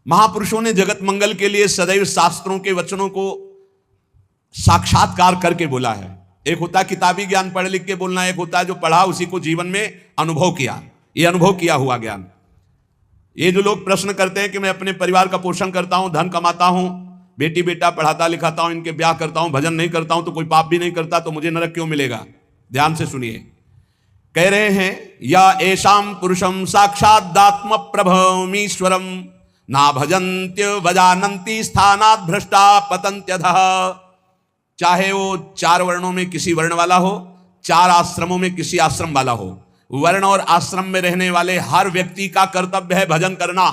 महापुरुषों ने जगत मंगल के लिए सदैव शास्त्रों के वचनों को साक्षात्कार करके बोला है। एक होता है किताबी ज्ञान पढ़ लिख के बोलना, एक होता है जो पढ़ा उसी को जीवन में अनुभव किया, ये अनुभव किया हुआ ज्ञान। ये जो लोग प्रश्न करते हैं कि मैं अपने परिवार का पोषण करता हूं, धन कमाता हूं, बेटी बेटा पढ़ाता लिखाता हूं, इनके ब्याह करता हूं, भजन नहीं करता हूं, तो कोई पाप भी नहीं करता, तो मुझे नरक क्यों मिलेगा? ध्यान से सुनिए, कह रहे हैं या एषाम पुरुषम साक्षादात्म प्रभमीश्वरम ना भजन्त्य वजानन्ति स्थानात् भ्रष्टा पतन्त्यधः। चाहे वो 4 वर्णों में किसी वर्ण वाला हो, 4 आश्रमों में किसी आश्रम वाला हो, वर्ण और आश्रम में रहने वाले हर व्यक्ति का कर्तव्य है भजन करना।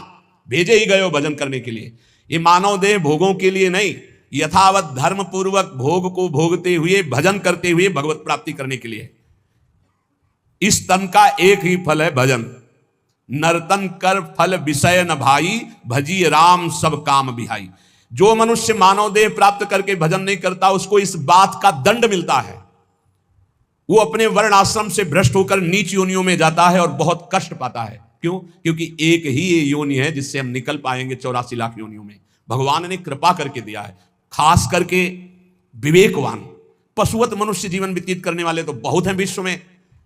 भेजे ही गए हो भजन करने के लिए। ये मानव देह भोगों के लिए नहीं, यथावत धर्म पूर्वक भोग को भोगते हुए भजन करते हुए भगवत प्राप्ति करने के लिए। इस तन का एक ही फल है भजन। नर्तन कर फल विषय न भाई, भजी राम सब काम बिहाई। जो मनुष्य मानव देह प्राप्त करके भजन नहीं करता उसको इस बात का दंड मिलता है, वो अपने वर्ण आश्रम से भ्रष्ट होकर नीच योनियों में जाता है और बहुत कष्ट पाता है। क्यों? क्योंकि एक ही ये योनि है जिससे हम निकल पाएंगे 84 लाख योनियों में। भगवान ने कृपा करके दिया है, खास करके विवेकवान पशुवत मनुष्य जीवन व्यतीत करने वाले तो बहुत हैं विश्व में,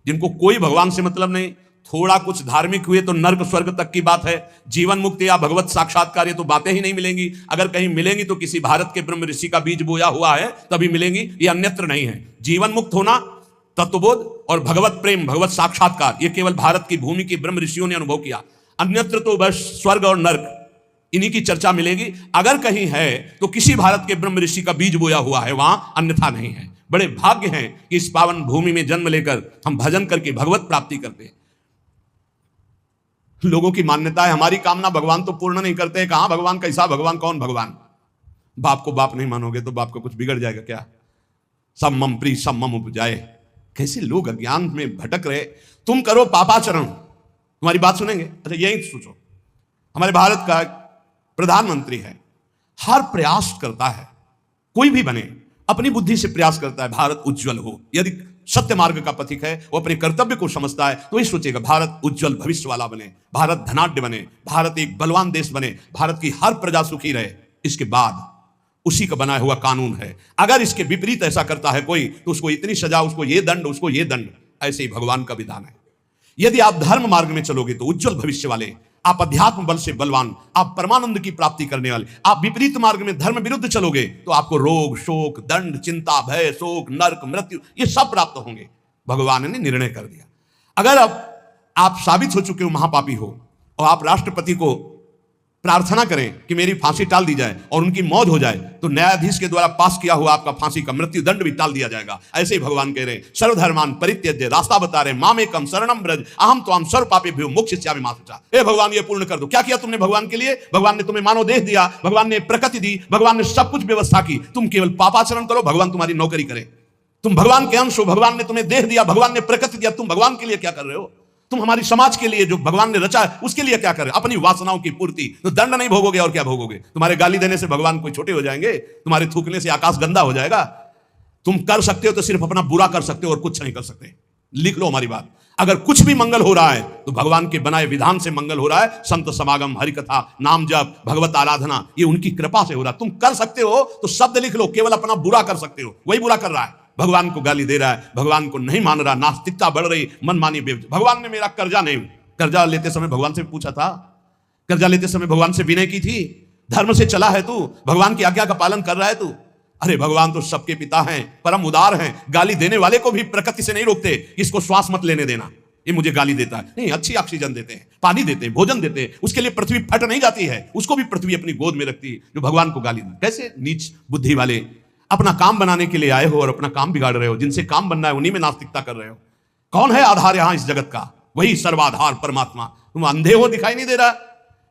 जिनको कोई भगवान से मतलब नहीं। थोड़ा कुछ धार्मिक हुए तो नर्क स्वर्ग तक की बात है, जीवन मुक्ति या भगवत साक्षात्कार ये तो बातें ही नहीं मिलेंगी। अगर कहीं मिलेंगी तो किसी भारत के ब्रह्म ऋषि का बीज बोया हुआ है तभी मिलेंगी, ये अन्यत्र नहीं है। जीवन मुक्त होना, तत्वबोध और भगवत प्रेम, भगवत साक्षात्कार, ये केवल भारत की भूमि के ब्रह्म ऋषियों ने अनुभव किया। अन्यत्र तो बस स्वर्ग और नर्क, इन्हीं की चर्चा मिलेगी। अगर कहीं है तो किसी भारत के ब्रह्म ऋषि का बीज बोया हुआ है वहां, अन्यथा नहीं है। बड़े भाग्य हैं कि इस पावन भूमि में जन्म लेकर हम भजन करके भगवत प्राप्ति करते हैं। लोगों की मान्यता है हमारी कामना भगवान तो पूर्ण नहीं करते हैं। कहां भगवान, कैसा भगवान, कौन भगवान? बाप को बाप नहीं मानोगे तो बाप का कुछ बिगड़ जाएगा क्या? सब मम प्री सब मम उपजाए। कैसे लोग अज्ञान में भटक रहे। तुम करो पापाचरण, तुम्हारी बात सुनेंगे? अच्छा यही सोचो, हमारे भारत का प्रधानमंत्री है, हर प्रयास करता है, कोई भी बने अपनी बुद्धि से प्रयास करता है भारत उज्जवल हो। यदि सत्य मार्ग का पथिक है, वो अपने कर्तव्य को समझता है तो वही सोचेगा भारत उज्जवल भविष्य वाला बने, भारत धनाढ्य बने, भारत एक बलवान देश बने, भारत की हर प्रजा सुखी रहे। इसके बाद उसी का बनाया हुआ कानून है। अगर इसके विपरीत ऐसा करता है कोई तो उसको इतनी सजा, उसको ये दंड, उसको ये दंड। ऐसे ही भगवान का विधान है। यदि आप धर्म मार्ग में चलोगे तो उज्जवल भविष्य वाले, आप अध्यात्म बल से बलवान, आप परमानंद की प्राप्ति करने वाले। आप विपरीत मार्ग में धर्म विरुद्ध चलोगे तो आपको रोग, शोक, दंड, चिंता, भय, शोक, नरक, मृत्यु ये सब प्राप्त होंगे। भगवान ने निर्णय कर दिया। अगर अब आप साबित हो चुके हो महापापी हो और आप राष्ट्रपति को प्रार्थना करें कि मेरी फांसी टाल दी जाए और उनकी मौत हो जाए, तो न्यायाधीश के द्वारा पास किया हुआ आपका फांसी का मृत्यु दंड भी टाल दिया जाएगा। ऐसे ही भगवान कह रहे हैं सर्वधर्मान परित्यज्य, रास्ता बता रहे मामेकम शरणम ब्रज अहम त्वाम सर्व पापेभ्यो मोक्षयिष्यामि मा शुचा। हे भगवान ये पूर्ण कर दो। क्या किया तुमने भगवान के लिए? भगवान ने तुम्हें मानव देह दिया, भगवान ने प्रकृति दी, भगवान ने सब कुछ व्यवस्था की। तुम केवल पापाचरण करो, भगवान तुम्हारी नौकरी करे। तुम भगवान के अंश हो, भगवान ने तुम्हें देह दिया, भगवान ने प्रकृति दिया, तुम भगवान के लिए क्या कर रहे हो? तुम हमारी समाज के लिए जो भगवान ने रचा है उसके लिए क्या कर रहे हो? अपनी वासनाओं की पूर्ति। तो दंड नहीं भोगोगे और क्या भोगोगे? तुम्हारे गाली देने से भगवान कोई छोटे हो जाएंगे? तुम्हारे थूकने से आकाश गंदा हो जाएगा? तुम कर सकते हो तो सिर्फ अपना बुरा कर सकते हो और कुछ नहीं कर सकते। लिख लो हमारी बात। अगर कुछ भी मंगल हो रहा है तो भगवान के बनाए विधान से मंगल हो रहा है। संत समागम, हरिकथा, नाम जप, भगवत आराधना, ये उनकी कृपा से हो रहा है। तुम कर सकते हो तो शब्द लिख लो, केवल अपना बुरा कर सकते हो, वही बुरा कर रहा है। भगवान को गाली दे रहा है, भगवान को नहीं मान रहा, नास्तिकता बढ़ रही, मनमानी बेवजह। भगवान ने मेरा कर्जा नहीं, कर्जा लेते समय भगवान से पूछा था? कर्जा लेते समय भगवान से विनय की थी? धर्म से चला है तू? भगवान की आज्ञा का पालन कर रहा है तू? अरे भगवान तो सबके पिता हैं, परम उदार हैं। गाली देने वाले को भी प्रकृति से नहीं रोकते, इसको श्वास मत लेने देना, ये मुझे गाली देता है। नहीं, अच्छी ऑक्सीजन देते हैं, पानी देते हैं, भोजन देते हैं, उसके लिए पृथ्वी फट नहीं जाती है, उसको भी पृथ्वी अपनी गोद में रखती है। जो भगवान को गाली दे, कैसे नीच बुद्धि वाले अपना काम बनाने के लिए आए हो और अपना काम बिगाड़ रहे हो। जिनसे काम बनना है उन्हीं में नास्तिकता कर रहे हो। कौन है आधार यहां इस जगत का? वही सर्वाधार परमात्मा। तुम अंधे हो, दिखाई नहीं दे रहा?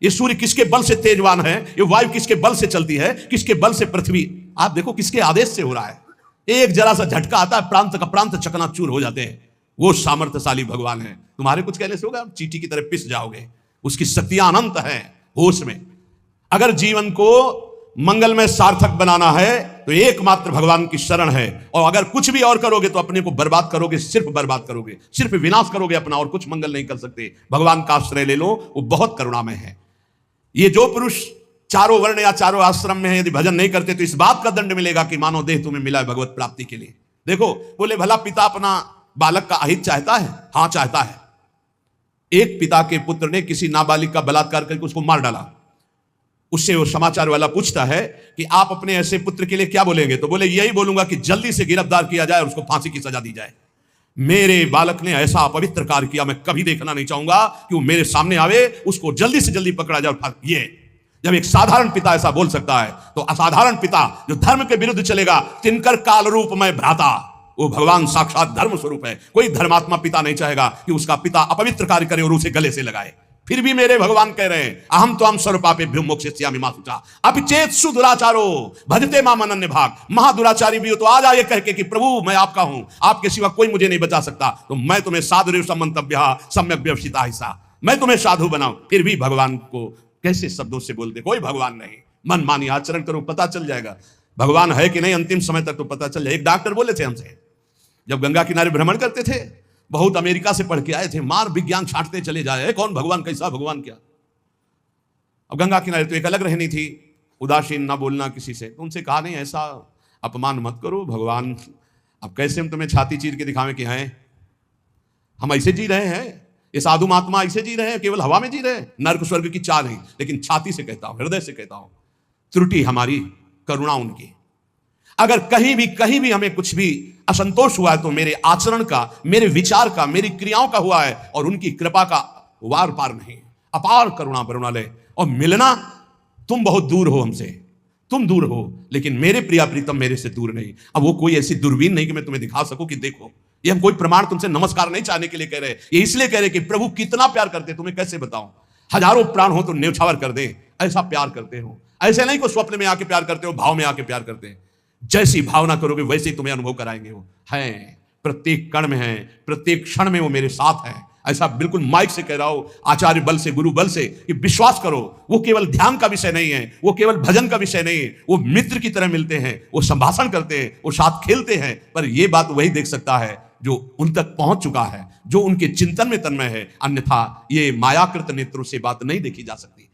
ये सूर्य किसके बल से तेजवान है? ये वायु किसके बल से चलती है? किसके बल से पृथ्वी? आप देखो किसके आदेश से हो रहा है। एक जरा सा झटका आता है, प्रांत का प्रांत चकनाचूर हो जाते हैं। वो सामर्थ्यशाली भगवान है। तुम्हारे कुछ कहने से होगा, चींटी की तरह पिस जाओगे। उसकी शक्तियां अनंत है होश में। अगर जीवन को मंगलमय सार्थक बनाना है तो एकमात्र भगवान की शरण है। और अगर कुछ भी और करोगे तो अपने को बर्बाद करोगे, सिर्फ बर्बाद करोगे, सिर्फ विनाश करोगे अपना, और कुछ मंगल नहीं कर सकते। भगवान का आश्रय ले लो, वो बहुत करुणामय है। ये जो पुरुष चारों वर्ण या चारों आश्रम में है, यदि भजन नहीं करते तो इस बात का दंड मिलेगा कि मानो देह तुम्हें मिला है भगवत प्राप्ति के लिए। देखो, बोले भला पिता अपना बालक का अहित चाहता है? हां चाहता है। एक पिता के पुत्र ने किसी नाबालिग का बलात्कार करके उसको मार डाला। उससे वो समाचार वाला पूछता है कि आप अपने ऐसे पुत्र के लिए क्या बोलेंगे? तो बोले यही बोलूंगा कि जल्दी से गिरफ्तार किया जाए और उसको फांसी की सजा दी जाए। मेरे बालक ने ऐसा अपवित्र कार्य किया, मैं कभी देखना नहीं चाहूंगा कि वो मेरे सामने आवे, उसको जल्दी से जल्दी पकड़ा जाए। ये जब एक साधारण पिता ऐसा बोल सकता है तो असाधारण पिता जो धर्म के विरुद्ध चलेगा, तिनकर काल रूप में भ्राता, वो भगवान साक्षात धर्म स्वरूप है। कोई धर्मात्मा पिता नहीं चाहेगा कि उसका पिता अपवित्र कार्य करे और उसे गले से लगाए। फिर भी मेरे भगवान कह रहे हैं, अहम तो हम सर्वपापेभ्यो मोक्षयिष्यामि मा शुचा अपिचेत्सु दुराचारो भजते माम अनन्य भाग। महादुराचारी भी हो तो आ जाए कह के कि प्रभु मैं आपका हूं, आपके सिवा कोई मुझे नहीं बचा सकता, तो मैं तुम्हें साधुरेव समंतव्य सम्यक व्यवसिता हिस्सा, मैं तुम्हें साधु बनाऊं। फिर भी भगवान को कैसे शब्दों से बोलते, कोई भगवान नहीं, मनमानी आचरण करो, पता चल जाएगा भगवान है कि नहीं। अंतिम समय तक तो पता चल जाए। एक डॉक्टर बोले थे हमसे, जब गंगा किनारे भ्रमण करते थे, बहुत अमेरिका से पढ़ के आए थे, मार विज्ञान छांटते चले जाए, कौन भगवान, कैसा भगवान, क्या। अब गंगा किनारे तो एक अलग रहनी थी, उदासीन ना बोलना किसी से। तो उनसे कहा नहीं, ऐसा अपमान मत करो, भगवान अब कैसे हम तुम्हें छाती चीर के दिखावें कि हैं हम ऐसे जी रहे हैं, ये साधु महात्मा ऐसे जी रहे हैं, केवल हवा में जी रहे हैं, नर्क स्वर्ग की चाह नहीं। लेकिन छाती से कहता हूं, हृदय से कहता हूं, त्रुटि हमारी, करुणा उनकी। अगर कहीं भी हमें कुछ भी असंतोष हुआ है तो मेरे आचरण का, मेरे विचार का, मेरी क्रियाओं का हुआ है, और उनकी कृपा का वार पार नहीं। अपार करुणा करुणालय। और मिलना, तुम बहुत दूर हो हमसे, तुम दूर हो, लेकिन मेरे प्रिया प्रीतम मेरे से दूर नहीं। अब वो कोई ऐसी दूरबीन नहीं कि मैं तुम्हें दिखा सकूं कि देखो। ये हम कोई प्रमाण तुमसे नमस्कार नहीं चाहने के लिए कह रहे, ये इसलिए कह रहे कि प्रभु कितना प्यार करते, तुम्हें कैसे बताऊं। हजारों प्राण हो तो न्यौछावर कर दे, ऐसा प्यार करते हो। ऐसे नहीं को स्वप्न में आके प्यार करते हो, भाव में आके प्यार करते हैं। जैसी भावना करोगे वैसे ही तुम्हें अनुभव कराएंगे। वो हैं, प्रत्येक कण में हैं, प्रत्येक क्षण में वो मेरे साथ हैं। ऐसा बिल्कुल माइक से कह रहा हूं, आचार्य बल से, गुरु बल से, कि विश्वास करो, वो केवल ध्यान का विषय नहीं है, वो केवल भजन का विषय नहीं है। वो मित्र की तरह मिलते हैं, वो संभाषण करते हैं, वो साथ खेलते हैं। पर ये बात वही देख सकता है जो उन तक पहुंच चुका है, जो उनके चिंतन में तन्मय है। अन्यथा ये मायाकृत नेत्रों से बात नहीं देखी जा सकती।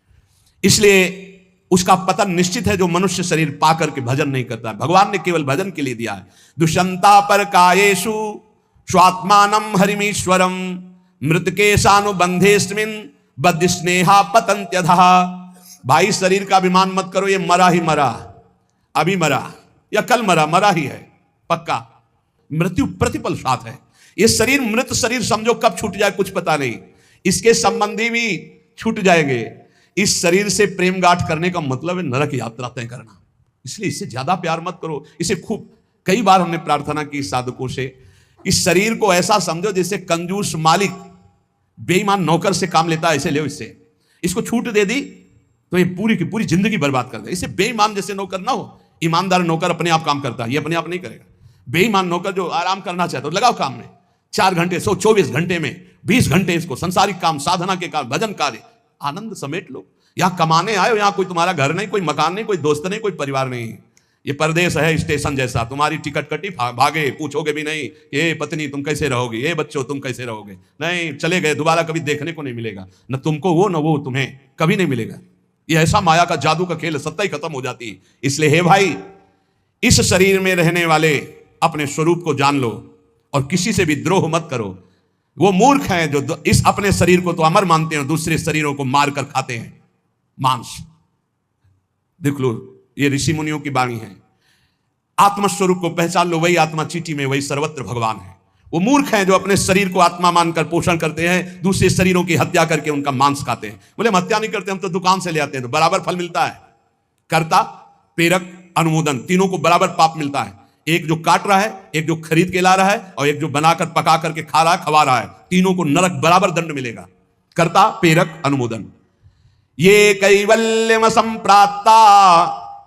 इसलिए उसका पतन निश्चित है जो मनुष्य शरीर पाकर के भजन नहीं करता। भगवान ने केवल भजन के लिए दिया है। दुष्यंता पर कायेषु स्वात्मानम हरिमीश्वरम मृतकेशानुबंधेस्मिन् बद्ध स्नेहा पतंत्यधः। भाई शरीर का अभिमान मत करो, ये मरा ही मरा, अभी मरा या कल मरा, मरा ही है पक्का। मृत्यु प्रतिपल साथ है। ये शरीर मृत शरीर समझो कब छूट जाए कुछ पता नहीं। इसके संबंधी भी छूट जाएंगे। इस शरीर से प्रेम गांठ करने का मतलब है नरक यात्रा तय करना। इसलिए इससे ज्यादा प्यार मत करो। इसे खूब, कई बार हमने प्रार्थना की साधकों से, इस शरीर को ऐसा समझो जैसे कंजूस मालिक बेईमान नौकर से काम लेता है, ऐसे ले। इससे इसको छूट दे दी तो ये पूरी की पूरी जिंदगी बर्बाद कर दे। इसे बेईमान जैसे नौकर ना हो। ईमानदार नौकर अपने आप काम करता है, ये अपने आप नहीं करेगा। बेईमान नौकर जो आराम करना चाहता है, तो लगाओ काम में 4 घंटे, 124 घंटे में 20 घंटे इसको संसारिक काम, साधना के काम, भजन कार्य, आनंद समेट लो। यहां कमाने आए हो, यहां कोई तुम्हारा घर नहीं, कोई मकान नहीं, कोई दोस्त नहीं, कोई परिवार नहीं। ये परदेश है स्टेशन जैसा, तुम्हारी टिकट कटी, भागे, पूछोगे भी नहीं, ये पत्नी तुम कैसे रहोगे, ये बच्चों तुम कैसे रहोगे, नहीं, चले गए, दोबारा कभी देखने को नहीं मिलेगा। न तुमको वो, न वो तुम्हें, कभी नहीं मिलेगा। ये ऐसा माया का जादू का खेल, सत्ता ही खत्म हो जाती है। इसलिए हे भाई, इस शरीर में रहने वाले अपने स्वरूप को जान लो और किसी से भी द्रोह मत करो। वो मूर्ख हैं जो इस अपने शरीर को तो अमर मानते हैं, दूसरे शरीरों को मार कर खाते हैं मांस। देख लो, ये ऋषि मुनियों की वाणी है। आत्मस्वरूप को पहचान लो, वही आत्मा चीटी में, वही सर्वत्र भगवान है। वो मूर्ख हैं जो अपने शरीर को आत्मा मानकर पोषण करते हैं, दूसरे शरीरों की हत्या करके उनका मांस खाते हैं। बोले हम हत्या नहीं करते, हम तो दुकान से ले आते हैं, तो बराबर फल मिलता है। कर्ता, प्रेरक, अनुमोदन, तीनों को बराबर पाप मिलता है। एक जो काट रहा है, एक जो खरीद के ला रहा है, और एक जो बनाकर पका करके खा रहा है, खवा रहा है, तीनों को नरक बराबर दंड मिलेगा। कर्ता, प्रेरक, अनुमोदन। ये कैवल्यम संप्राप्ता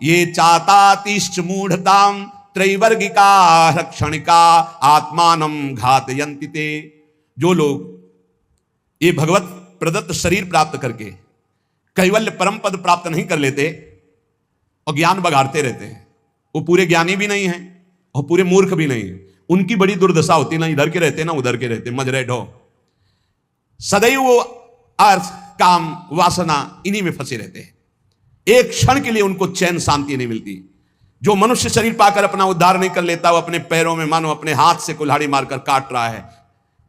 ये चातातिश्च मूढ़ताम त्रैवर्गिका रक्षणिका आत्मानम घातयन्ति ते। जो लोग ये भगवत प्रदत्त शरीर प्राप्त करके कैवल्य परम पद प्राप्त नहीं कर लेते और ज्ञान बघाड़ते रहते हैं, वो पूरे ज्ञानी भी नहीं है और पूरे मूर्ख भी नहीं है। उनकी बड़ी दुर्दशा होती, ना इधर के रहते ना उधर के रहते, मजरे ढो। सदैव वो अर्थ, काम, वासना, इन्हीं में फंसे रहते हैं। एक क्षण के लिए उनको चैन शांति नहीं मिलती। जो मनुष्य शरीर पाकर अपना उद्धार नहीं कर लेता, वो अपने पैरों में मानो अपने हाथ से कुल्हाड़ी मारकर काट रहा है,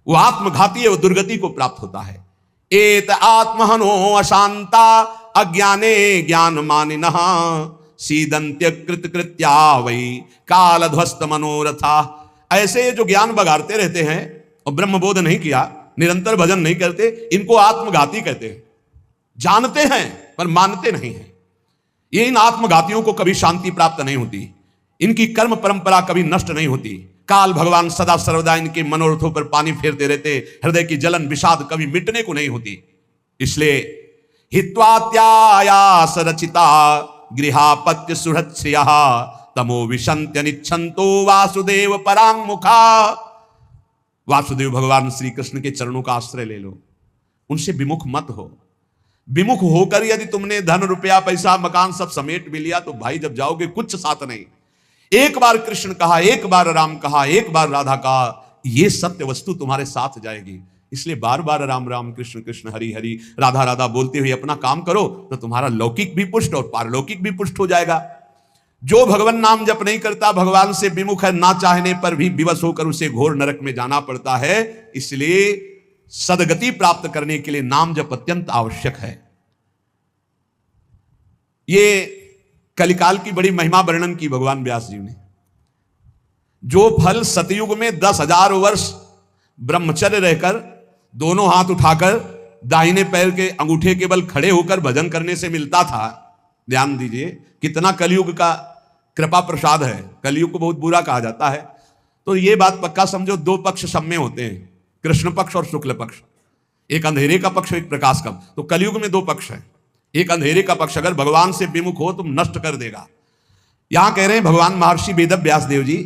वो आत्मघाती है, वो दुर्गति को प्राप्त होता है। एत आत्महनो अशांता अज्ञाने ज्ञान मानिनः सीदंत्य कृत कृत्या वही काल ध्वस्त मनोरथा। ऐसे जो ज्ञान बगाड़ते रहते हैं और ब्रह्मबोध नहीं किया, निरंतर भजन नहीं करते, इनको आत्मघाती कहते हैं। जानते हैं पर मानते नहीं हैं। ये इन आत्मघातियों को कभी शांति प्राप्त नहीं होती, इनकी कर्म परंपरा कभी नष्ट नहीं होती। काल भगवान सदा सर्वदा इनके मनोरथों पर पानी फेरते रहते, हृदय की जलन विषाद कभी मिटने को नहीं होती। इसलिए हित्वात्यायास रचिता गृहापत्य सुहृत्स्रियः तमो विशंत्य निच्छन्तो वासुदेव परांगमुखा। वासुदेव भगवान श्री कृष्ण के चरणों का आश्रय ले लो, उनसे विमुख मत हो। विमुख होकर यदि तुमने धन रुपया पैसा मकान सब समेट भी लिया तो भाई जब जाओगे कुछ साथ नहीं। एक बार कृष्ण कहा, एक बार राम कहा, एक बार राधा कहा, ये सत्य वस्तु तुम्हारे साथ जाएगी। इसलिए बार बार राम राम कृष्ण कृष्ण हरि हरि राधा राधा बोलते हुए अपना काम करो तो तुम्हारा लौकिक भी पुष्ट और पारलौकिक भी पुष्ट हो जाएगा। जो भगवान नाम जप नहीं करता, भगवान से विमुख है, ना चाहने पर भी विवश होकर उसे घोर नरक में जाना पड़ता है। इसलिए सदगति प्राप्त करने के लिए नाम जप अत्यंत आवश्यक है। ये कलिकाल की बड़ी महिमा वर्णन की भगवान व्यास जी ने। जो फल सतयुग में 10,000 वर्ष ब्रह्मचर्य रहकर दोनों हाथ उठाकर दाहिने पैर के अंगूठे के बल खड़े होकर भजन करने से मिलता था, ध्यान दीजिए कितना कलयुग का कृपा प्रसाद है। कलयुग को बहुत बुरा कहा जाता है, तो ये बात पक्का समझो, दो पक्ष सब में होते हैं, कृष्ण पक्ष और शुक्ल पक्ष। एक अंधेरे का पक्ष, एक प्रकाश का। तो कलयुग में दो पक्ष है। एक अंधेरे का पक्ष अगर भगवान से विमुख हो तुम नष्ट कर देगा। यहां कह रहे हैं भगवान महर्षि वेद व्यास देव जी,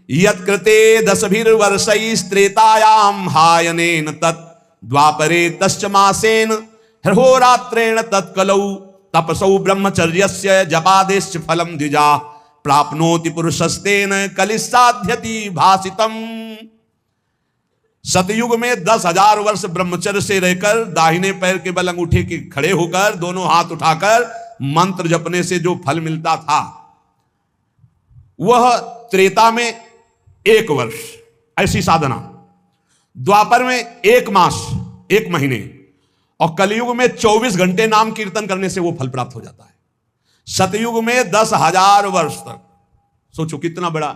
यत्कृते 10 वर्षैस्त्रेतायाम हायनेन तत् द्वापरे तश्च मासेन होरात्रेण तत्कलौ तपसौ ब्रह्मचर्यस्य जपादेश्च फलम द्विजा प्राप्नोति पुरुषस्तेन कलिसाध्यति भासितम। सतयुग में 10,000 वर्ष ब्रह्मचर्य से रहकर दाहिने पैर के बल अंगूठे के खड़े होकर दोनों हाथ उठाकर मंत्र जपने से जो फल मिलता था, वह त्रेता में 1 वर्ष ऐसी साधना, द्वापर में 1 मास 1 महीने, और कलयुग में 24 घंटे नाम कीर्तन करने से वो फल प्राप्त हो जाता है। सतयुग में 10,000 वर्ष तक। सोचो कितना बड़ा।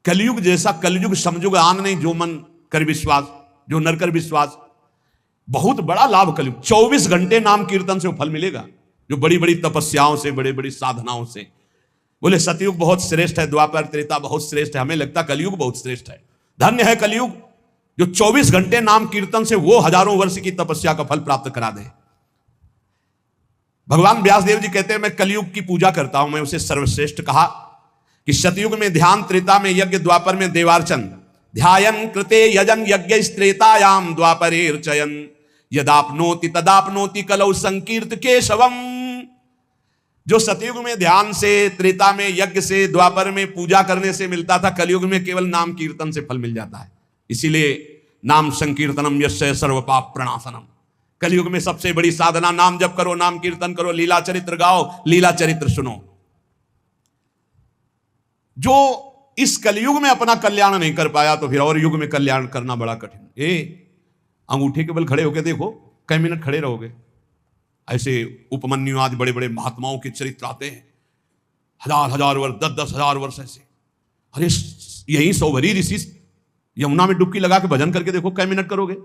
कलयुग जैसा कलयुग समझुग आन नहीं, जो मन कर विश्वास, जो नर कर विश्वास। बहुत बड़ा लाभ कलयुग। 24 घंटे नाम कीर्तन से वो फल मिलेगा, जो बड़ी बड़ी तपस्याओं से, बड़ी बड़ी साधनाओं से। बोले सतयुग बहुत श्रेष्ठ है, द्वापर त्रेता बहुत श्रेष्ठ है, हमें लगता कलयुग बहुत श्रेष्ठ है। धन्य है कलयुग जो 24 घंटे नाम कीर्तन से वो हजारों वर्ष की तपस्या का फल प्राप्त करा दे। भगवान व्यासदेव जी कहते हैं मैं कलयुग की पूजा करता हूं, मैं उसे सर्वश्रेष्ठ कहा कि सतयुग में ध्यान, त्रेता में यज्ञ, द्वापर में देवार्चन। ध्यायन कृते यजन यज्ञ त्रेतायाम द्वापरेर्चयन यदापनोति तदापनोति कलौ संकीर्त केशवम। जो सतयुग में ध्यान से, त्रेता में यज्ञ से, द्वापर में पूजा करने से मिलता था, कलयुग में केवल नाम कीर्तन से फल मिल जाता है। इसीलिए नाम संकीर्तनम यस्य सर्व पाप प्रणाशनम। कलयुग में सबसे बड़ी साधना नाम जप करो, नाम कीर्तन करो, लीला चरित्र गाओ, लीला चरित्र सुनो। जो इस कलयुग में अपना कल्याण नहीं कर पाया तो फिर और युग में कल्याण करना बड़ा कठिन। अंगूठे के बल खड़े होकर देखो, कई मिनट खड़े रहोगे। ऐसे उपमन्यु आज बड़े बड़े महात्माओं के चरित्र आते हैं, 1000 वर्ष, 10,000 वर्ष ऐसे। अरे यही सौभरी ऋषि यमुना में डुबकी लगा के भजन करके देखो, कई मिनट करोगे।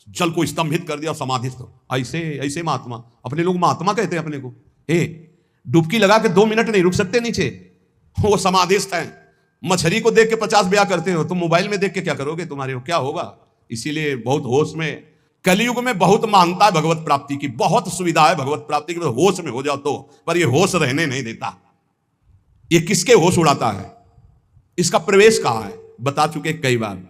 जल को स्तंभित कर दिया, समाधिस्थ। ऐसे ऐसे महात्मा, अपने लोग महात्मा कहते हैं अपने को। डुबकी लगा के 2 मिनट नहीं रुक सकते नीचे, वो समाधिस्थ हैं। मछली को देख के 50 ब्याह करते हो, तुम मोबाइल में देख के क्या करोगे, तुम्हारे क्या होगा। इसीलिए बहुत होश में। कलयुग में बहुत मानता है भगवत प्राप्ति की, बहुत सुविधा है भगवत प्राप्ति की, तो होश में हो जाओ तो। पर ये होश रहने नहीं देता। ये किसके होश उड़ाता है, इसका प्रवेश कहां है, बता चुके कई बार।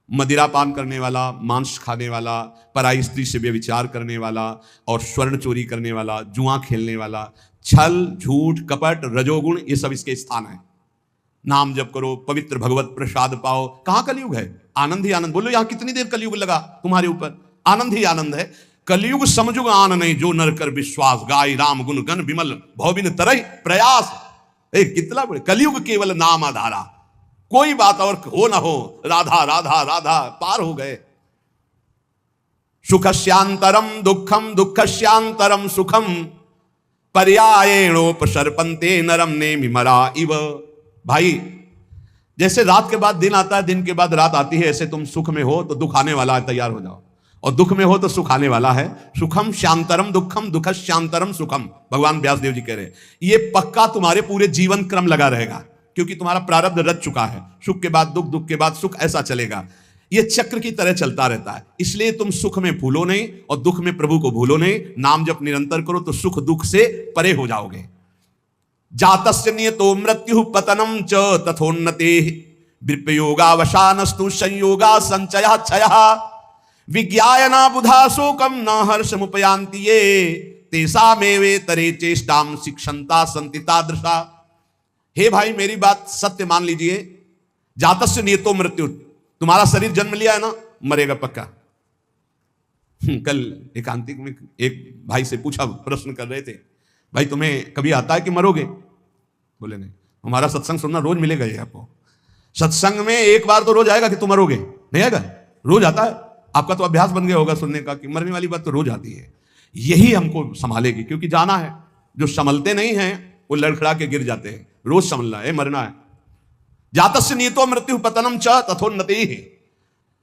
मदिरा पान करने वाला, मांस खाने वाला, पराई स्त्री से व्यभिचार करने वाला, और स्वर्ण चोरी करने वाला, जुआ खेलने वाला, छल झूठ कपट रजोगुण, ये सब इसके स्थान है। नाम जप करो, पवित्र भगवत प्रसाद पाओ। कहां कलयुग है, आनंद ही आनंद। बोलो यहां कितनी देर कलयुग लगा तुम्हारे ऊपर, आनंद ही आनंद है। कलयुग समझुग आन नहीं, जो नर कर विश्वास, गाय राम गुण गण विमल भवबिन तरह प्रयास। कितना बड़े कलयुग केवल नाम आधारा, कोई बात और हो ना हो, राधा राधा राधा पार हो गए। सुखस्यांतरम दुखम दुखस्यांतरम सुखम, पर्यायेणोपसर्पन्ते नरम नेमिमरा इव। भाई जैसे रात के बाद दिन आता है, दिन के बाद रात आती है, ऐसे तुम सुख में हो तो दुख आने वाला है, तैयार हो जाओ, और दुख में हो तो सुख आने वाला है। सुखम शांतरम दुखम दुखस्यांतरम सुखम, भगवान व्यासदेव जी कह रहे हैं ये पक्का तुम्हारे पूरे जीवन क्रम लगा रहेगा, क्योंकि तुम्हारा प्रारब्ध रच चुका है। सुख के बाद दुख, दुख के बाद सुख, ऐसा चलेगा, ये चक्र की तरह चलता रहता है। इसलिए तुम सुख में भूलो नहीं और दुख में प्रभु को भूलो नहीं। नाम जप निरंतर करो तो सुख दुख से परे हो जाओगे। जातस्य नियतो मृत्यु पतनम च तथोन्नते, विप्रयोगावसानस्तु संयोगा संचया क्षयः, विज्ञायना बुधा शोकम न हर्षमुपयान्ति ये, तेषामेवे तरे चेष्टाम शिक्षन्ता सन्ति तादृशा। हे भाई मेरी बात सत्य मान लीजिए, जातस्य नियतो मृत्यु, तुम्हारा शरीर जन्म लिया है ना, मरेगा पक्का। कल एकांतिक में एक भाई से पूछा, प्रश्न कर रहे थे, भाई तुम्हें कभी आता है कि मरोगे? बोले नहीं। हमारा सत्संग सुनना रोज मिलेगा ये आपको, सत्संग में एक बार तो रोज आएगा कि तुम मरोगे, नहीं आएगा? रोज आता है, आपका तो अभ्यास बन गया होगा सुनने का कि मरने वाली बात तो रोज आती है। यही हमको संभालेगी, क्योंकि जाना है। जो संभलते नहीं हैं वो लड़खड़ा के गिर जाते हैं। रोज संभलना है, मरना है। जातस्य नियतो मृत्यु पतनम च तथोन्नति,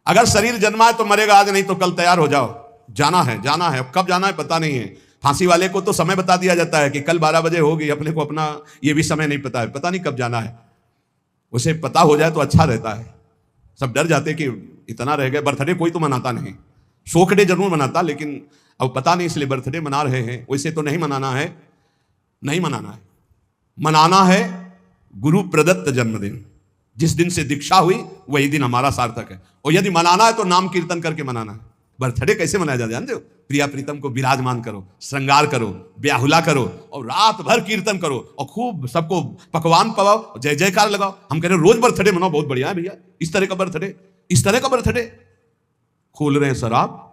अगर शरीर जन्मा है तो मरेगा आज, नहीं तो कल तैयार हो जाओ, जाना है, जाना है। कब जाना है पता नहीं है। फांसी वाले को तो समय बता दिया जाता है कि कल 12 बजे होगी, अपने को अपना ये भी समय नहीं पता है, पता नहीं कब जाना है। उसे पता हो जाए तो अच्छा रहता है। सब डर जाते कि इतना रह गए। बर्थडे कोई तो मनाता नहीं, शोक डे जरूर मनाता, लेकिन अब पता नहीं इसलिए बर्थडे मना रहे हैं। वैसे तो नहीं मनाना है, नहीं मनाना है। मनाना है गुरु प्रदत्त जन्मदिन, जिस दिन से दीक्षा हुई वही दिन हमारा सार्थक है। और यदि मनाना है तो नाम कीर्तन करके मनाना है। बर्थडे कैसे मनाया जाता है जानते हो? प्रिया प्रीतम को विराजमान करो, श्रृंगार करो, ब्याहुला करो और रात भर कीर्तन करो और खूब सबको पकवान पवाओ, जय जयकार लगाओ। हम कह रहे हैं रोज बर्थडे मनाओ, बहुत बढ़िया है भैया। इस तरह का बर्थडे, इस तरह का बर्थडे, खोल रहे हैं शराब,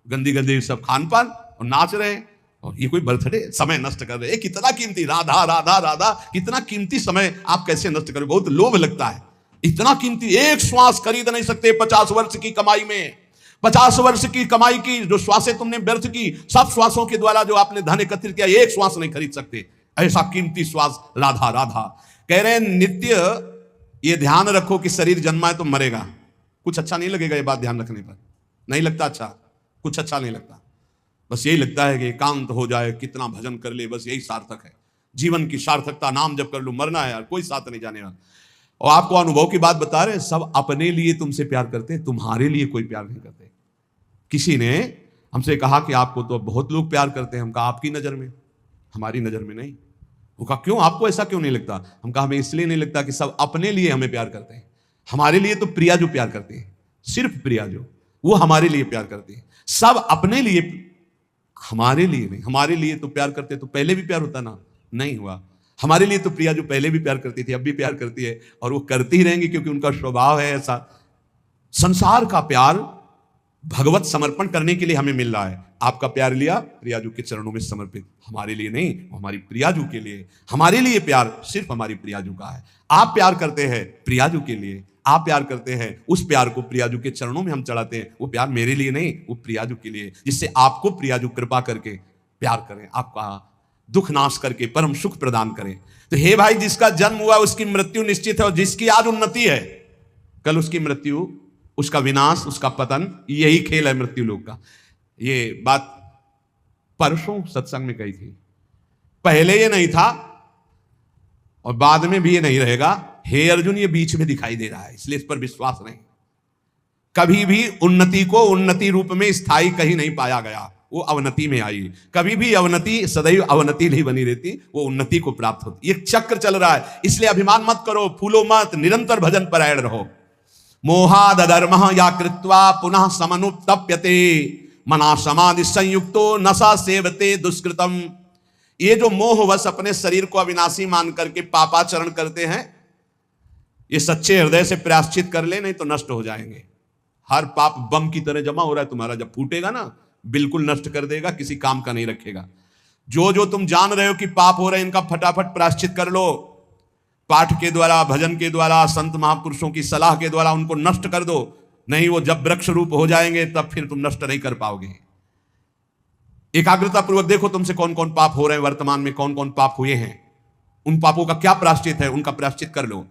गंदी गंदी सब खान पान और नाच रहे हैं, और ये कोई बर्थडे? समय नष्ट कर रहे हैं। कितना कीमती, राधा राधा राधा, कितना कीमती समय आप कैसे नष्ट करें? बहुत लोभ लगता है। इतना कीमती, एक श्वास खरीद नहीं सकते 50 वर्ष की कमाई में। 50 वर्ष की कमाई की जो श्वासें तुमने व्यर्थ की, सब श्वासों के द्वारा जो आपने धन एकत्रित किया, एक श्वास नहीं खरीद सकते। ऐसा कीमती श्वास राधा राधा। कह रहे हैं नित्य ये ध्यान रखो कि शरीर जन्मा है तो मरेगा। कुछ अच्छा नहीं लगेगा ये बात ध्यान रखने पर, नहीं लगता अच्छा, कुछ अच्छा नहीं लगता। बस यही लगता है कि एकांत हो जाए, कितना भजन कर ले, बस यही सार्थक है जीवन की सार्थकता। नाम जब कर लो, मरना है यार, कोई साथ नहीं जाने वाला। और आपको अनुभव की बात बता रहे हैं, सब अपने लिए तुमसे प्यार करते हैं, तुम्हारे लिए कोई प्यार नहीं करते। किसी ने हमसे कहा कि आपको तो बहुत लोग प्यार करते हैं। हम कहा आपकी नजर में, हमारी नजर में नहीं। वो कहा क्यों, आपको ऐसा क्यों नहीं लगता? हम कहा हमें इसलिए नहीं लगता कि सब अपने लिए हमें प्यार करते हैं। हमारे लिए तो प्रिया जो प्यार करती है, सिर्फ प्रिया जो, वो हमारे लिए प्यार करती है। सब अपने लिए, हमारे लिए नहीं। हमारे लिए तो प्यार करते तो पहले भी प्यार होता ना, नहीं हुआ। हमारे लिए तो प्रिया जो पहले भी प्यार करती थी, अब भी प्यार करती है, और वो करती ही रहेंगी, क्योंकि उनका स्वभाव है ऐसा। संसार का प्यार भगवत समर्पण करने के लिए हमें मिल रहा है। आपका प्यार लिया प्रियाजू के चरणों में समर्पित, हमारे लिए नहीं, हमारी प्रियाजू के लिए। हमारे लिए प्यार सिर्फ हमारी प्रियाजू का है। आप प्यार करते हैं प्रियाजू के लिए, आप प्यार करते हैं, उस प्यार को प्रियाजू के चरणों में हम चढ़ाते हैं। वो प्यार मेरे लिए नहीं, वो प्रियाजू के लिए, जिससे आपको प्रियाजू कृपा करके प्यार करें, आपका दुख नाश करके परम सुख प्रदान करें। तो हे भाई, जिसका जन्म हुआ उसकी मृत्यु निश्चित है, और जिसकी आज उन्नति है कल उसकी मृत्यु, उसका विनाश, उसका पतन। यही खेल है मृत्यु लोक का। ये बात परसों सत्संग में कही थी। पहले ये नहीं था और बाद में भी ये नहीं रहेगा। हे अर्जुन, ये बीच में दिखाई दे रहा है, इसलिए इस पर विश्वास नहीं। कभी भी उन्नति को उन्नति रूप में स्थायी कहीं नहीं पाया गया, वो अवनति में आई। कभी भी अवनति सदैव अवनति नहीं बनी रहती, वो उन्नति को प्राप्त होती। एक चक्र चल रहा है, इसलिए अभिमान मत करो, फूलो मत, निरंतर भजन परायण रहो। मोहाद धर्म या कृत्वा पुनः समनुतप्यते, मना समाधि संयुक्तो नशा सेवते दुष्कृतम। ये जो मोहवश अपने शरीर को अविनाशी मान करके पापाचरण करते हैं, ये सच्चे हृदय से प्रायश्चित कर ले, नहीं तो नष्ट हो जाएंगे। हर पाप बम की तरह जमा हो रहा है तुम्हारा, जब फूटेगा ना बिल्कुल नष्ट कर देगा, किसी काम का नहीं रखेगा। जो जो तुम जान रहे हो कि पाप हो रहे हैं, इनका फटाफट प्रायश्चित कर लो। पाठ के द्वारा, भजन के द्वारा, संत महापुरुषों की सलाह के द्वारा उनको नष्ट कर दो। नहीं, वो जब वृक्ष रूप हो जाएंगे तब फिर तुम नष्ट नहीं कर पाओगे। एकाग्रता पूर्वक देखो तुमसे कौन कौन पाप हो रहे हैं, वर्तमान में कौन कौन पाप हुए हैं, उन पापों का क्या प्रायश्चित है, उनका प्रायश्चित कर लो।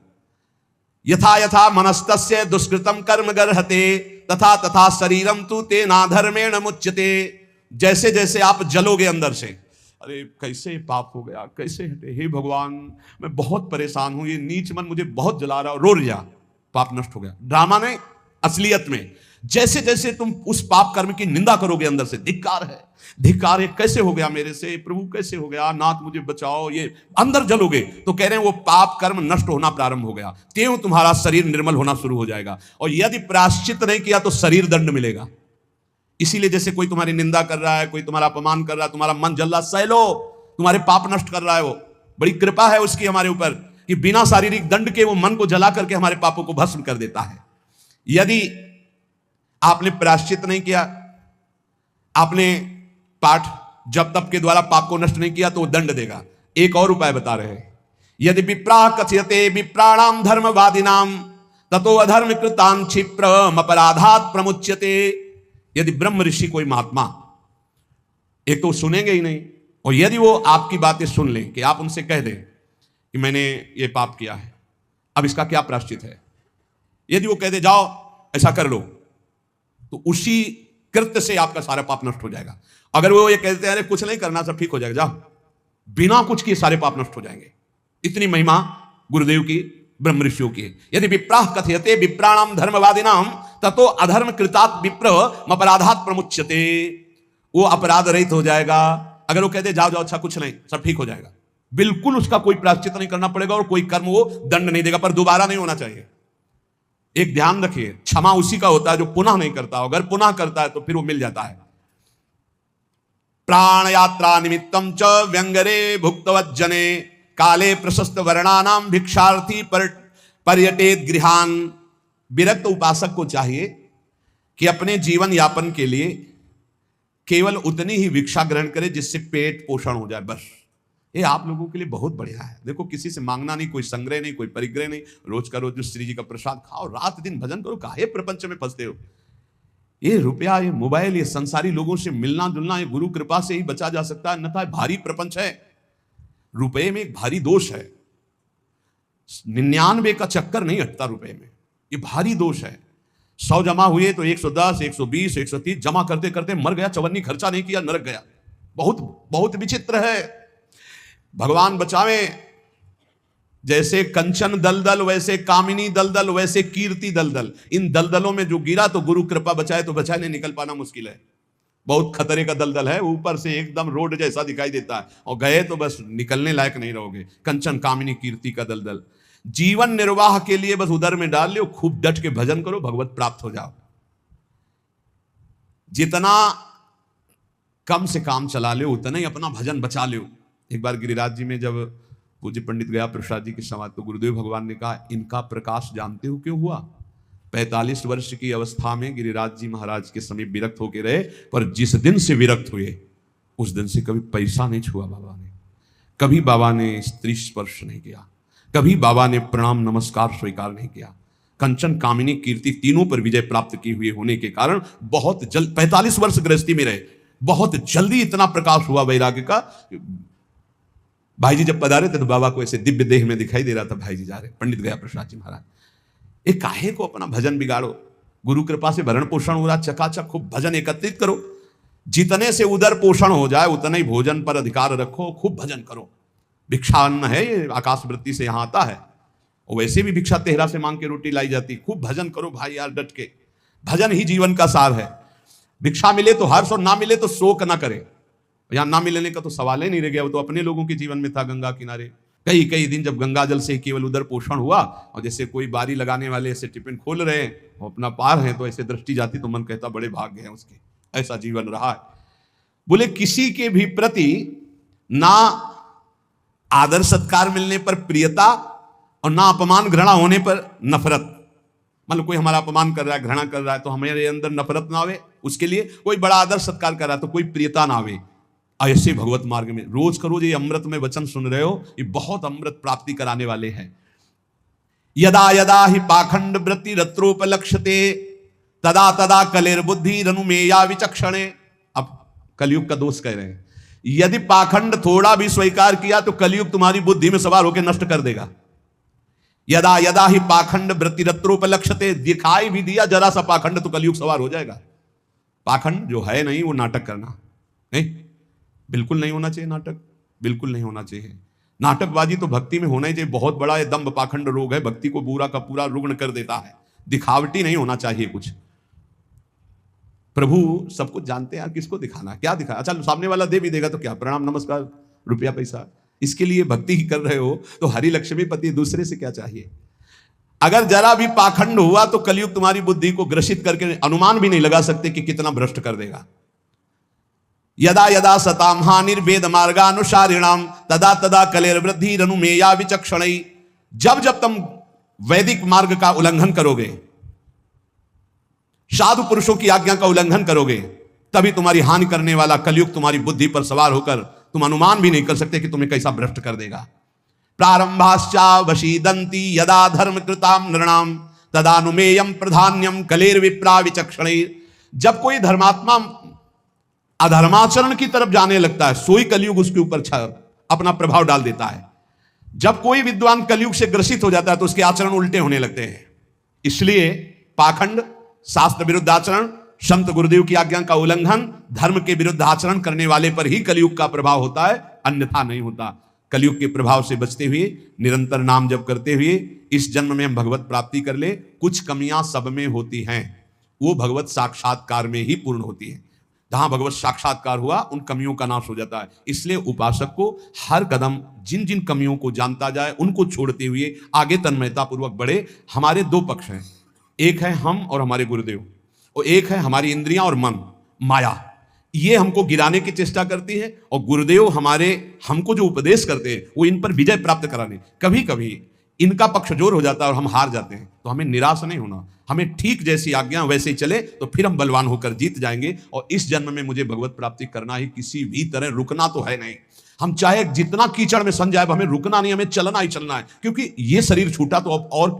यथा यथा मनस्तस्य दुष्कृतम कर्म गर्हते तथा तथा शरीरम तु तेना धर्मेण मुच्यते। जैसे जैसे आप जलोगे अंदर से, अरे कैसे पाप हो गया, कैसे हटे, हे भगवान मैं बहुत परेशान हूं, ये नीच मन मुझे बहुत जला रहा, रो लिया, पाप नष्ट हो गया। ड्रामा नहीं, असलियत में जैसे जैसे तुम उस पाप कर्म की निंदा करोगे अंदर से, धिक्कार है, धिक्कार है, कैसे हो गया मेरे से, प्रभु कैसे हो गया, नाथ मुझे बचाओ, ये अंदर जलोगे तो कह रहे हैं वो पाप कर्म नष्ट होना प्रारंभ हो गया। त्यों तुम्हारा शरीर निर्मल होना शुरू हो जाएगा। और यदि प्रायश्चित नहीं किया तो शरीर दंड मिलेगा। इसीलिए जैसे कोई तुम्हारी निंदा कर रहा है, कोई तुम्हारा अपमान कर रहा है, तुम्हारा मन जल रहा, सह लो, तुम्हारे पाप नष्ट कर रहा है, वो बड़ी कृपा है उसकी हमारे ऊपर कि बिना शारीरिक दंड के वो मन को जला करके हमारे पापों को भस्म कर देता है। यदि आपने प्रायश्चित नहीं किया, आपने पाठ जप तप के द्वारा पाप को नष्ट नहीं किया तो वो दंड देगा। एक और उपाय बता रहे हैं, यदि विप्रा कथयते विप्राणाम धर्मवादिनाम ततो अधर्म कृतान क्षिप्रम अपराधात प्रमुच्यते। यदि ब्रह्म ऋषि कोई महात्मा, एक तो सुनेंगे ही नहीं, और यदि वो आपकी बातें सुन लें कि आप उनसे कह दें कि मैंने ये पाप किया है, अब इसका क्या प्रायश्चित है, यदि वो कह दे जाओ ऐसा कर लो, तो उसी कृत्य से आपका सारा पाप नष्ट हो जाएगा। अगर वो ये कहते हैं अरे कुछ नहीं करना, सब ठीक हो जाएगा, जाओ, बिना कुछ किए सारे पाप नष्ट हो जाएंगे। इतनी महिमा गुरुदेव की, ब्रह्म ऋषियों की। यदि विप्राह कथयते विप्राणाम धर्मवादिनाम ततो अधर्म कृतात् विप्र अपराधात् प्रमुच्यते। वो अपराध रहित हो जाएगा। अगर वो कहते जाओ जाओ अच्छा कुछ नहीं, सब ठीक हो जाएगा, बिल्कुल उसका कोई प्रायश्चित नहीं करना पड़ेगा और कोई कर्म वो दंड नहीं देगा, पर दोबारा नहीं होना चाहिए। एक ध्यान रखिए, क्षमा उसी का होता है जो पुनः नहीं करता। अगर पुनः करता है तो फिर वो मिल जाता है। प्राण यात्रा निमित्तम च व्यंगरे भुक्तवज्जने काले प्रशस्त वर्णानाम भिक्षार्थी पर्यटेत गृहान। विरक्त उपासक को चाहिए कि अपने जीवन यापन के लिए केवल उतनी ही भिक्षा ग्रहण करे जिससे पेट पोषण हो जाए, बस। ये आप लोगों के लिए बहुत बढ़िया है। देखो, किसी से मांगना नहीं, कोई संग्रह नहीं, कोई परिग्रह नहीं, रोज का रोज श्री जी का प्रसाद खाओ, रात दिन भजन करो। काहे प्रपंच में फंसते हो? ये रुपया, ये मोबाइल, ये संसारी लोगों से मिलना जुलना, ये गुरु कृपा से ही बचा जा सकता है, अन्यथा भारी प्रपंच है। रुपए में एक भारी दोष है, 99 का चक्कर नहीं हटता रुपए में, ये भारी दोष है। 100 जमा हुए तो 110, 120, 130 जमा करते करते मर गया, चवन्नी खर्चा नहीं किया, नरक गया। बहुत बहुत विचित्र है। भगवान बचावे। जैसे कंचन दलदल, वैसे कामिनी दलदल, वैसे कीर्ति दलदल। इन दलदलों में जो गिरा तो गुरु कृपा बचाए, तो बचाए, नहीं निकल पाना मुश्किल है। बहुत खतरे का दलदल है, ऊपर से एकदम रोड जैसा दिखाई देता है और गए तो बस निकलने लायक नहीं रहोगे। कंचन कामिनी कीर्ति का दलदल। जीवन निर्वाह के लिए बस उधर में डाल लो, खूब डट के भजन करो, भगवत प्राप्त हो जाओ। जितना कम से काम चला लो उतना ही अपना भजन बचा लो। एक बार गिरिराज जी में जब पूज्य पंडित गया प्रसाद जी के समाज, तो गुरुदेव भगवान ने कहा, इनका प्रकाश जानते हो क्यों हुआ? 45 वर्ष की अवस्था में गिरिराज जी महाराज के समीप विरक्त होके रहे, पर जिस दिन से विरक्त हुए उस दिन से कभी पैसा नहीं छुआ बाबा ने, कभी बाबा ने स्त्री स्पर्श नहीं किया, कभी बाबा ने प्रणाम नमस्कार स्वीकार नहीं किया। कंचन कामिनी कीर्ति तीनों पर विजय प्राप्त की हुए होने के कारण बहुत जल्द 45 वर्ष गृहस्थी में रहे, बहुत जल्दी इतना प्रकाश हुआ वैराग्य का। भाई जी जब पधारे थे तो बाबा को ऐसे दिव्य देह में दिखाई दे रहा था, भाई जी जा रहे, पंडित गया प्रसाद जी महाराज। एक काहे को अपना भजन बिगाड़ो? गुरु कृपा से भरण पोषण हो रहा, चकाचक खूब भजन एकत्रित करो। जितने से उदर पोषण हो जाए उतने ही भोजन पर अधिकार रखो, खूब भजन करो। भिक्षा अन्न है, ये आकाश वृत्ति से यहाँ आता है, और वैसे भी भिक्षा तेहरा से मांग के रोटी लाई जाती। खूब भजन करो भाई यार, डट के। भजन ही जीवन का सार है। भिक्षा मिले तो हर्ष और ना मिले तो शोक ना करे। यहां ना मिलने का तो सवाल ही नहीं रह गया, वो तो अपने लोगों के जीवन में था। गंगा किनारे कई कई दिन जब गंगा जल से केवल उधर पोषण हुआ, और जैसे कोई बारी लगाने वाले ऐसे टिफिन खोल रहे हैं और अपना पार हैं, तो ऐसे दृष्टि जाती तो मन कहता बड़े भाग्य हैं उसके, ऐसा जीवन रहा है। बोले किसी के भी प्रति ना आदर सत्कार मिलने पर प्रियता और ना अपमान घृणा होने पर नफरत, मान लो कोई हमारा अपमान कर रहा है, घृणा कर रहा है, तो हमारे अंदर नफरत ना आवे उसके लिए। कोई बड़ा आदर सत्कार कर रहा है तो कोई प्रियता ना आवे। ऐसे भगवत मार्ग में रोज का रोज ये अमृत में वचन सुन रहे हो, ये बहुत अमृत प्राप्ति कराने वाले हैं। यदा यदा ही पाखंड वृत्ति रत्रोपलक्ष्यते तदा तदा कलेर्बुद्धि रनुमेया विचक्षणे। अब कलयुग का दोष कह रहे हैं, यदि पाखंड थोड़ा भी स्वीकार किया तो कलयुग तुम्हारी बुद्धि में सवार होकर नष्ट कर देगा। यदा यदा ही पाखंड वृत्ति रत्रोपलक्ष्यते, दिखाई भी दिया जरा सा पाखंड तो कलयुग सवार हो जाएगा। पाखंड जो है नहीं वो नाटक करना नहीं, बिल्कुल नहीं होना चाहिए। नाटक बिल्कुल नहीं होना चाहिए। नाटकबाजी तो भक्ति में होना ही चाहिए। बहुत बड़ा ये दंभ पाखंड रोग है, भक्ति को पूरा का पूरा रुग्ण कर देता है। दिखावटी नहीं होना चाहिए कुछ। प्रभु सब कुछ जानते हैं यार, किसको दिखाना, क्या दिखाना। अच्छा सामने वाला दे भी देगा तो क्या, प्रणाम नमस्कार रुपया पैसा, इसके लिए भक्ति ही कर रहे हो तो हरि लक्ष्मी पति, दूसरे से क्या चाहिए। अगर जरा भी पाखंड हुआ तो कलयुग तुम्हारी बुद्धि को ग्रसित करके अनुमान भी नहीं लगा सकते कि कितना भ्रष्ट कर देगा। यदा यदा सताम हानिर्वेद मार्गानुसारिणाम तदा तदा कलेर्वृद्धि रनुमेया विचक्षणई। जब जब तुम वैदिक मार्ग का उल्लंघन करोगे, साधु पुरुषों की आज्ञा का उल्लंघन करोगे, तभी तुम्हारी हानि करने वाला कलयुग तुम्हारी बुद्धि पर सवार होकर तुम अनुमान भी नहीं कर सकते कि तुम्हें कैसा भ्रष्ट कर देगा। प्रारंभाश्चा वशीदंती यदा धर्म कृताम नृणाम तदानुमेयम प्रधान्यम कलेर्विप्रा विचक्षणै। जब कोई धर्मात्मा अधर्माचरण की तरफ जाने लगता है, सोई कलयुग उसके ऊपर अपना प्रभाव डाल देता है। जब कोई विद्वान कलयुग से ग्रसित हो जाता है तो उसके आचरण उल्टे होने लगते हैं। इसलिए पाखंड, शास्त्र विरुद्ध आचरण, संत गुरुदेव की आज्ञा का उल्लंघन, धर्म के विरुद्ध आचरण करने वाले पर ही कलयुग का प्रभाव होता है, अन्यथा नहीं होता। कलयुग के प्रभाव से बचते हुए निरंतर नाम जप करते हुए इस जन्म में हम भगवत प्राप्ति कर ले। कुछ कमियां सब में होती हैं, वो भगवत साक्षात्कार में ही पूर्ण होती है। जहां भगवत साक्षात्कार हुआ उन कमियों का नाश हो जाता है। इसलिए उपासक को हर कदम जिन जिन कमियों को जानता जाए उनको छोड़ते हुए आगे तन्मयता पूर्वक बढ़े। हमारे दो पक्ष हैं, एक है हम और हमारे गुरुदेव, और एक है हमारी इंद्रियां और मन, माया। ये हमको गिराने की चेष्टा करती है, और गुरुदेव हमको जो उपदेश करते हैं वो इन पर विजय प्राप्त कराने। कभी कभी इनका पक्ष जोर हो जाता है और हम हार जाते हैं, तो हमें निराश नहीं होना। हमें ठीक जैसी आज्ञा वैसे ही चले तो फिर हम बलवान होकर जीत जाएंगे। और इस जन्म में मुझे भगवत प्राप्ति करना ही, किसी भी तरह रुकना तो है नहीं। हम चाहे जितना कीचड़ में सन जाए, हमें रुकना नहीं, हमें चलना ही चलना है। क्योंकि ये शरीर छूटा तो अब और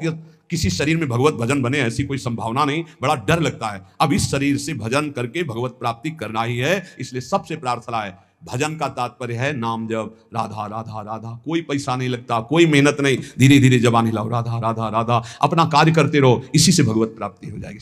किसी शरीर में भगवत भजन बने ऐसी कोई संभावना नहीं। बड़ा डर लगता है। अब इस शरीर से भजन करके भगवत प्राप्ति करना ही है। इसलिए सबसे प्रार्थना है, भजन का तात्पर्य है नाम जप, राधा राधा राधा। कोई पैसा नहीं लगता, कोई मेहनत नहीं, धीरे धीरे जबान हिलाओ, राधा राधा राधा, अपना कार्य करते रहो, इसी से भगवत प्राप्ति हो जाएगी।